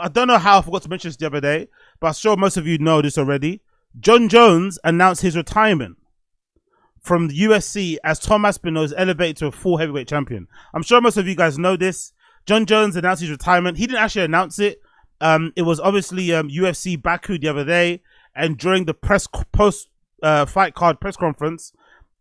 I don't know how I forgot to mention this the other day, but I'm sure most of you know this already. Jon Jones announced his retirement from the UFC as Tom Aspinall is elevated to a full heavyweight champion. I'm sure most of you guys know this. Jon Jones announced his retirement. He didn't actually announce it. It was obviously UFC Baku the other day, and during the post fight card press conference,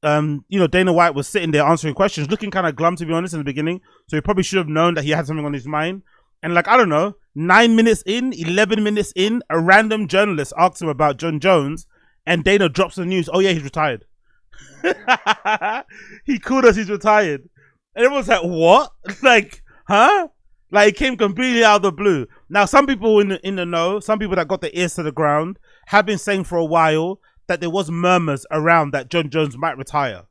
Dana White was sitting there answering questions, looking kind of glum, to be honest, in the beginning. So he probably should have known that he had something on his mind. And like, I don't know, 9 minutes in, 11 minutes in, a random journalist asked him about Jon Jones, and Dana drops the news. Oh yeah, he's retired. He called us, he's retired. And everyone's like, what? Like, huh? Like, it came completely out of the blue. Now, some people in the know, some people that got their ears to the ground, have been saying for a while that there was murmurs around that Jon Jones might retire.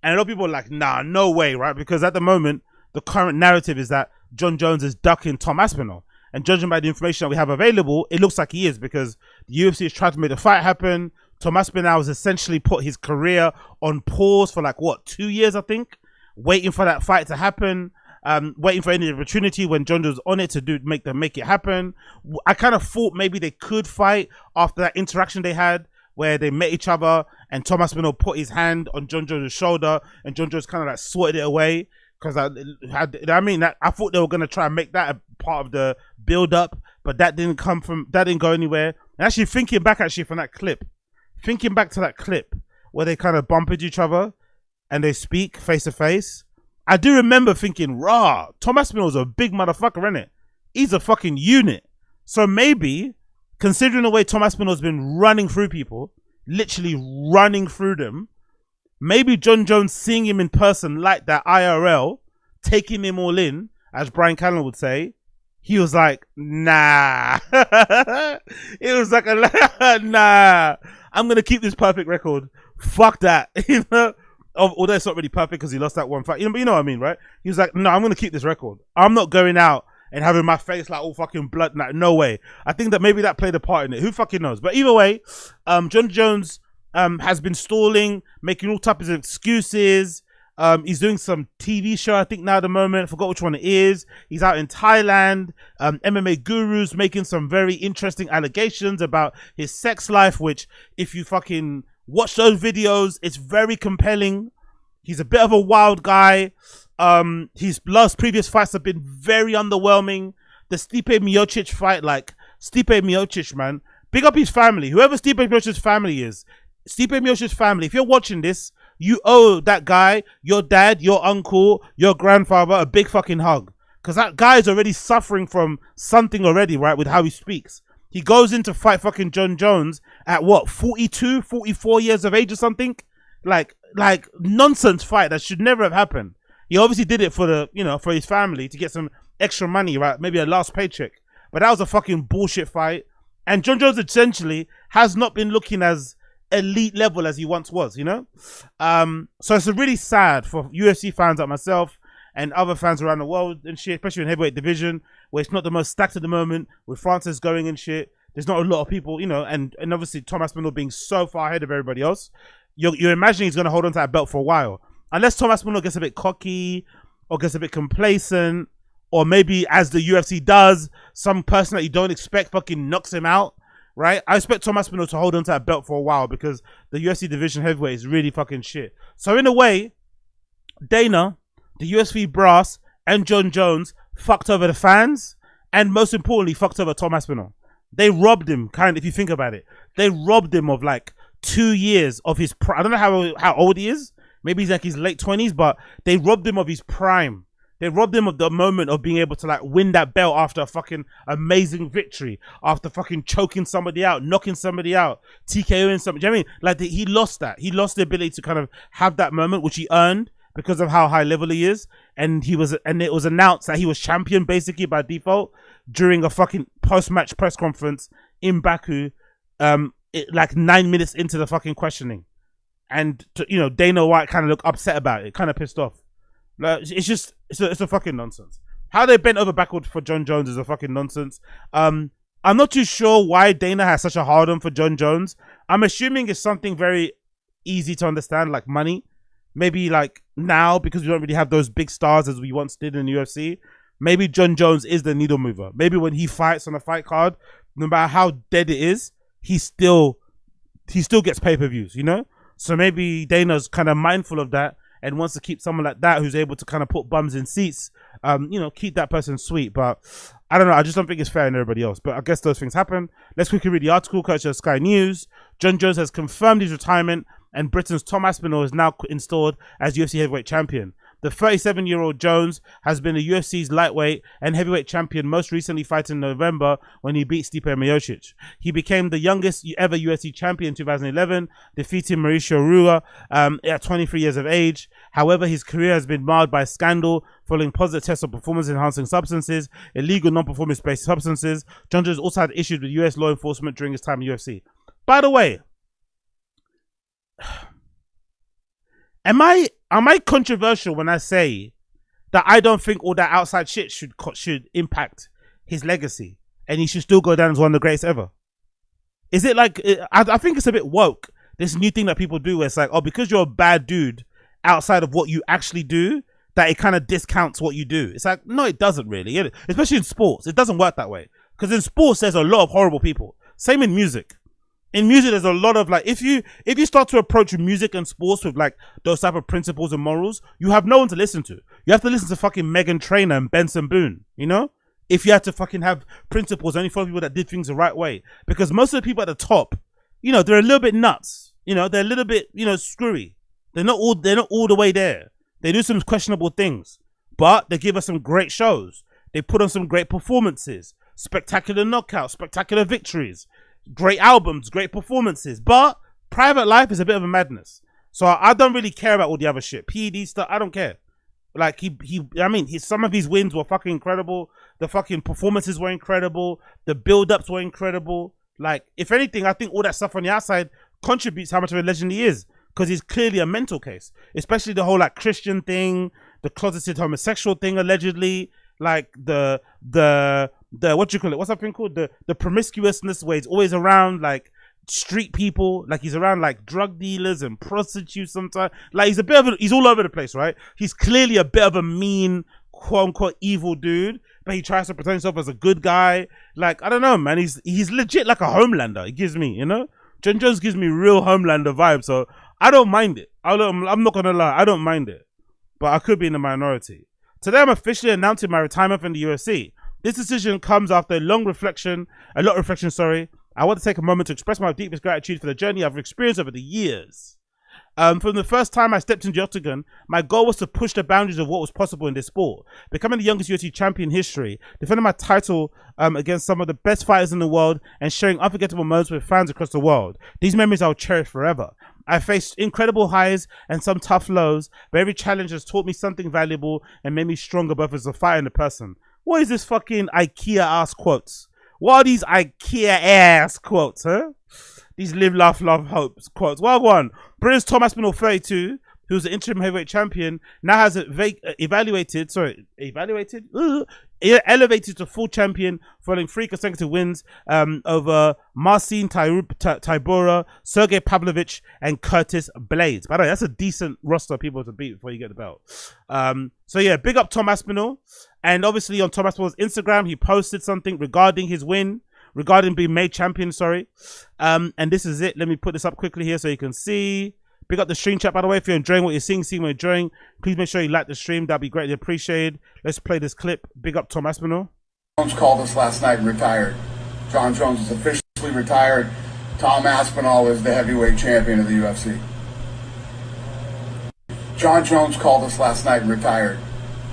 And a lot of people are like, nah, no way, right? Because at the moment, the current narrative is that Jon Jones is ducking Tom Aspinall. And judging by the information that we have available, it looks like he is, because the UFC has tried to make the fight happen. Tom Aspinall has essentially put his career on pause for like, what, 2 years, I think? Waiting for that fight to happen. Waiting for any opportunity when Jon Jones was on it to make it happen. I kind of thought maybe they could fight after that interaction they had, where they met each other and Tom Aspinall put his hand on Jon Jones' shoulder and Jon Jones kind of like sorted it away. Because I thought they were going to try and make that a part of the build up, but that didn't go anywhere. And actually thinking back from that clip, where they kind of bump into each other and they speak face to face, I do remember thinking, rah, Tom Aspinall's a big motherfucker, innit? He's a fucking unit. So maybe, considering the way Tom Aspinall's been running through people, literally running through them, maybe Jon Jones seeing him in person like that IRL, taking him all in, as Brian Callen would say, he was like, nah. It was like, nah, I'm going to keep this perfect record. Fuck that. You know? Although it's not really perfect because he lost that one fight. You know what I mean, right? He was like, no, I'm going to keep this record. I'm not going out and having my face like all fucking blood. No way. I think that maybe that played a part in it. Who fucking knows? But either way, Jon Jones has been stalling, making all types of excuses. He's doing some TV show, I think, now at the moment. I forgot which one it is. He's out in Thailand. MMA gurus making some very interesting allegations about his sex life, which, if you fucking watch those videos, it's very compelling. He's a bit of a wild guy. His previous fights have been very underwhelming. The Stipe Miocic fight, like, Stipe Miocic, man, big up his family. Whoever Stipe Miocic's family is, Stipe Miocic's family, if you're watching this, you owe that guy, your dad, your uncle, your grandfather, a big fucking hug. Because that guy is already suffering from something already, right, with how he speaks. He goes in to fight fucking Jon Jones at what, 42, 44 years of age or something? Like nonsense fight that should never have happened. He obviously did it for for his family to get some extra money, right? Maybe a last paycheck. But that was a fucking bullshit fight. And Jon Jones essentially has not been looking as elite level as he once was, you know? So it's really sad for UFC fans like myself and other fans around the world and shit, especially in heavyweight division, where it's not the most stacked at the moment, with Francis going and shit. There's not a lot of people, and obviously Tom Aspinall being so far ahead of everybody else. You're imagining he's going to hold on to that belt for a while. Unless Tom Aspinall gets a bit cocky or gets a bit complacent, or maybe, as the UFC does, some person that you don't expect fucking knocks him out, right? I expect Tom Aspinall to hold on to that belt for a while, because the UFC division heavyweight is really fucking shit. So in a way, Dana, the UFC brass, and Jon Jones fucked over the fans, and most importantly, fucked over Tom Aspinall. They robbed him, if you think about it. They robbed him of like 2 years of his prime. I don't know how old he is. Maybe he's like his late 20s, but they robbed him of his prime. They robbed him of the moment of being able to like win that belt after a fucking amazing victory, after fucking choking somebody out, knocking somebody out, TKOing somebody. Do you know what I mean? Like he lost that. He lost the ability to kind of have that moment, which he earned because of how high level he is. And it was announced that he was champion basically by default during a fucking post-match press conference in Baku, like 9 minutes into the fucking questioning. And Dana White kind of looked upset about it, kind of pissed off. It's a fucking nonsense. How they bent over backward for Jon Jones is a fucking nonsense. I'm not too sure why Dana has such a hard on for Jon Jones. I'm assuming it's something very easy to understand, like money. Maybe like now, because we don't really have those big stars as we once did in the UFC. maybe Jon Jones is the needle mover. Maybe when he fights on a fight card, no matter how dead it is, he still gets pay-per-views, you know? So maybe Dana's kind of mindful of that and wants to keep someone like that who's able to kind of put bums in seats, you know, keep that person sweet. But I don't know. I just don't think it's fair on everybody else. But I guess those things happen. Let's quickly read the article, courtesy of Sky News. Jon Jones has confirmed his retirement, and Britain's Tom Aspinall is now installed as UFC heavyweight champion. The 37-year-old Jones has been the UFC's lightweight and heavyweight champion, most recently fighting in November when he beat Stipe Miocic. He became the youngest ever UFC champion in 2011, defeating Mauricio Rua at 23 years of age. However, his career has been marred by scandal following positive tests of performance-enhancing substances, illegal non-performance-based substances. Jon Jones also had issues with US law enforcement during his time in UFC. By the way, am I controversial when I say that I don't think all that outside shit should impact his legacy and he should still go down as one of the greatest ever? Is it like, I think it's a bit woke, this new thing that people do where it's like, oh, because you're a bad dude outside of what you actually do, that it kind of discounts what you do. It's like, no, it doesn't really. Especially in sports, it doesn't work that way. Because in sports, there's a lot of horrible people. Same in music. In music, there's a lot of like, if you start to approach music and sports with like those type of principles and morals, you have no one to listen to. You have to listen to fucking Meghan Trainor and Benson Boone, you know? If you had to fucking have principles, only follow people that did things the right way. Because most of the people at the top, you know, they're a little bit nuts. You know, they're a little bit, you know, screwy. They're not all the way there. They do some questionable things, but they give us some great shows. They put on some great performances, spectacular knockouts, spectacular victories. Great albums, great performances, but private life is a bit of a madness. So I don't really care about all the other shit. PED stuff, I don't care. Like some of his wins were fucking incredible. The fucking performances were incredible. The build-ups were incredible. Like, if anything, I think all that stuff on the outside contributes how much of a legend he is. Because he's clearly a mental case. Especially the whole like Christian thing, the closeted homosexual thing allegedly, like the what do you call it? What's that thing called? The promiscuousness where he's always around like street people, like he's around like drug dealers and prostitutes sometimes. Like he's all over the place, right? He's clearly a bit of a mean, quote unquote evil dude, but he tries to present himself as a good guy. Like, I don't know, man. He's legit like a Homelander. He gives me, you know? Jon Jones gives me real Homelander vibes, so I don't mind it. I'm not gonna lie, I don't mind it. But I could be in the minority. Today I'm officially announcing my retirement from the UFC. This decision comes after a lot of reflection, I want to take a moment to express my deepest gratitude for the journey I've experienced over the years. From the first time I stepped into the octagon, my goal was to push the boundaries of what was possible in this sport. Becoming the youngest UFC champion in history, defending my title against some of the best fighters in the world, and sharing unforgettable moments with fans across the world. These memories I'll cherish forever. I faced incredible highs and some tough lows, but every challenge has taught me something valuable and made me stronger both as a fighter and a person. What is this fucking IKEA-ass quotes? What are these IKEA-ass quotes, huh? These live, laugh, love, hopes quotes. Well, one. Britain's Tom Aspinall, 32, who's the interim heavyweight champion, now has elevated to full champion following 3 consecutive wins over Marcin Tybura, Sergey Pavlovich, and Curtis Blades. By the way, that's a decent roster of people to beat before you get the belt. So yeah, big up Tom Aspinall. And obviously on Tom Aspinall's Instagram, he posted something regarding his win, regarding being made champion, and this is it. Let me put this up quickly here so you can see. Pick up the stream chat, by the way. If you're enjoying what you're seeing what you're enjoying, please make sure you like the stream. That'd be greatly appreciated. Let's play this clip. Big up Tom Aspinall. Jones called us last night and retired. Jon Jones is officially retired. Tom Aspinall is the heavyweight champion of the UFC. Jon Jones called us last night and retired.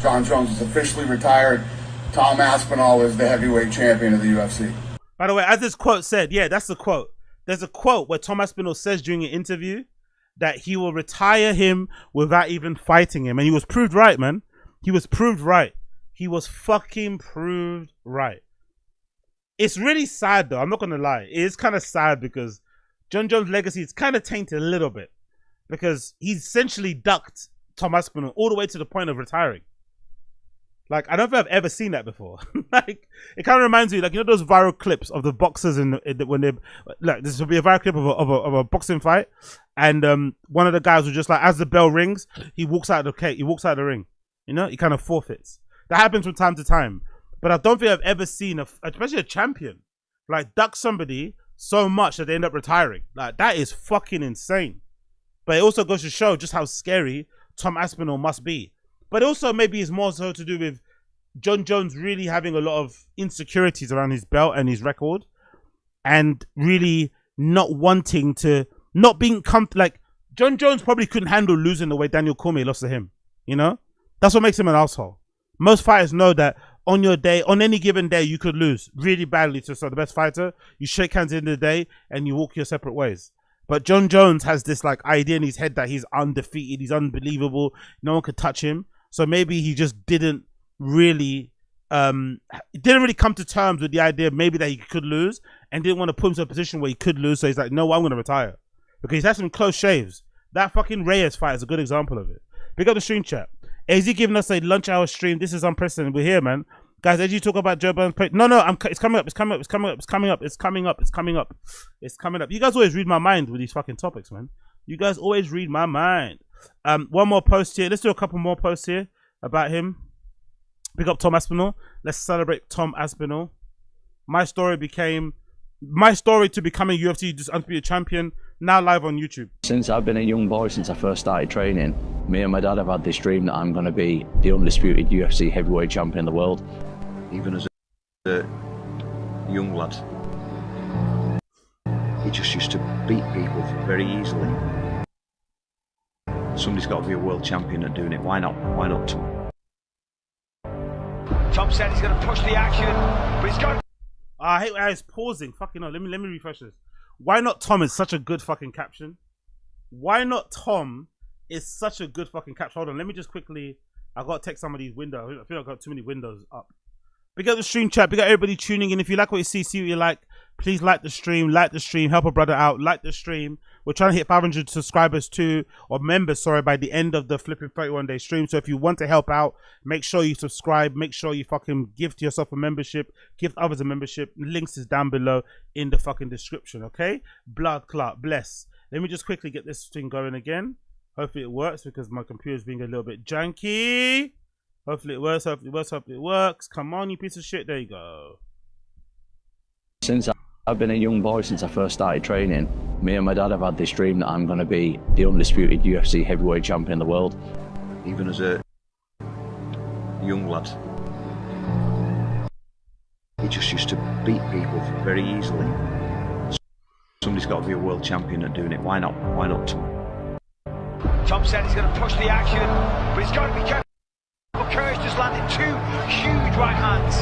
Jon Jones is officially retired. Tom Aspinall is the heavyweight champion of the UFC. By the way, as this quote said, yeah, that's the quote. There's a quote where Tom Aspinall says during an interview that he will retire him without even fighting him. And he was proved right, man. He was proved right. He was fucking proved right. It's really sad, though. I'm not going to lie. It is kind of sad because Jon Jones' legacy is kind of tainted a little bit. Because he essentially ducked Tom Aspinall all the way to the point of retiring. Like, I don't think I've ever seen that before. Like, it kind of reminds me, like, you know those viral clips of the boxers when they, like, this will be a viral clip of a boxing fight, and one of the guys was just like, as the bell rings, he walks out of the ring. You know, he kind of forfeits. That happens from time to time. But I don't think I've ever seen, especially a champion, like duck somebody so much that they end up retiring. Like, that is fucking insane. But it also goes to show just how scary Tom Aspinall must be. But also maybe it's more so to do with Jon Jones really having a lot of insecurities around his belt and his record, and really not wanting to, not being like, Jon Jones probably couldn't handle losing the way Daniel Cormier lost to him. You know, that's what makes him an asshole. Most fighters know that on your day, on any given day, you could lose really badly to the best fighter. You shake hands at the end of the day and you walk your separate ways. But Jon Jones has this like idea in his head that he's undefeated, he's unbelievable, no one could touch him. So maybe he just didn't really come to terms with the idea maybe that he could lose, and didn't want to put himself in a position where he could lose. So he's like, no, I'm going to retire, because he's had some close shaves. That fucking Reyes fight is a good example of it. Pick up the stream chat. AZ giving us a lunch hour stream. This is unprecedented. We're here, man. Guys, as you talk about Joe Burns, no, it's coming up. It's coming up. It's coming up. It's coming up. It's coming up. It's coming up. It's coming up. You guys always read my mind with these fucking topics, man. You guys always read my mind. One more post here. Let's do a couple more posts here about him. Pick up Tom Aspinall. Let's celebrate Tom Aspinall. My story to becoming UFC undisputed champion, now live on YouTube. Since I've been a young boy, since I first started training, me and my dad have had this dream that I'm going to be the undisputed UFC heavyweight champion in the world. Even as a young lad, he just used to beat people very easily. Somebody's got to be a world champion at doing it. Why not? Why not Tom? Tom said he's going to push the action, but he's got. I hate how it's pausing. Fucking hell. Let me refresh this. Why not Tom is such a good fucking caption. Why not Tom is such a good fucking caption. Hold on. Let me just quickly. I got to take some of these windows. I feel like I've got too many windows up. Big up the stream chat. Big up everybody tuning in. If you like what you see what you like, please like the stream. Help a brother out. Like the stream. We're trying to hit 500 subscribers too, or members, sorry, by the end of the flipping 31-day stream. So if you want to help out, make sure you subscribe. Make sure you fucking gift yourself a membership. Gift others a membership. Links is down below in the fucking description, okay? Blood clot. Bless. Let me just quickly get this thing going again. Hopefully it works, because my computer's being a little bit janky. Hopefully it works, hopefully it works. Come on, you piece of shit. There you go. Since I've been a young boy, since I first started training, me and my dad have had this dream that I'm going to be the undisputed UFC heavyweight champion in the world. Even as a young lad, he just used to beat people very easily. Somebody's got to be a world champion at doing it. Why not? Why not Tom? Tom said he's going to push the action, but he's got to be careful. Curry's just landed two huge right hands.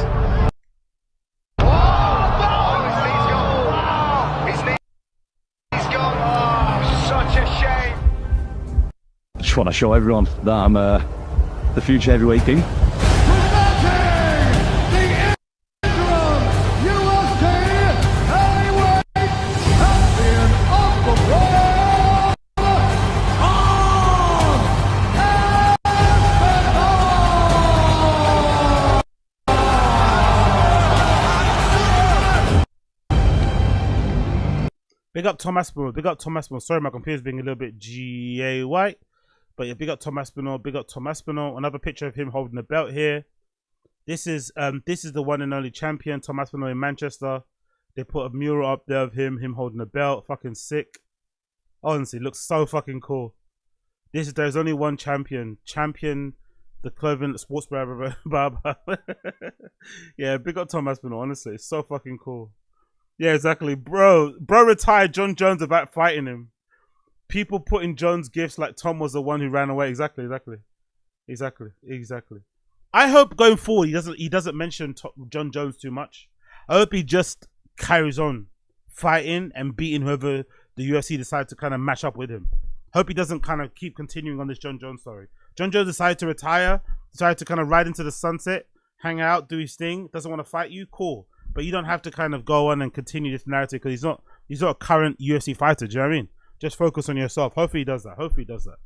He's gone. Oh, such a shame. I just want to show everyone that I'm the future heavyweight king. Big up Tom Aspinall. Big up Tom Aspinall. Sorry, my computer's being a little bit GA white. But yeah, big up Tom Aspinall. Big up Tom Aspinall. Another picture of him holding the belt here. This is the one and only champion, Tom Aspinall in Manchester. They put a mural up there of him holding the belt. Fucking sick. Honestly, looks so fucking cool. There's only one champion. Champion the clothing sports barber. Yeah, big up Tom Aspinall. Honestly, it's so fucking cool. Yeah, exactly. Bro retired Jon Jones about fighting him. People putting Jones gifts like Tom was the one who ran away. Exactly. I hope going forward he doesn't mention Jon Jones too much. I hope he just carries on fighting and beating whoever the UFC decides to kind of match up with him. Hope he doesn't kind of keep continuing on this Jon Jones story. Jon Jones decided to retire, decided to kind of ride into the sunset, hang out, do his thing, doesn't want to fight you, cool. But you don't have to kind of go on and continue this narrative, because he's not a current UFC fighter. Do you know what I mean? Just focus on yourself. Hopefully he does that.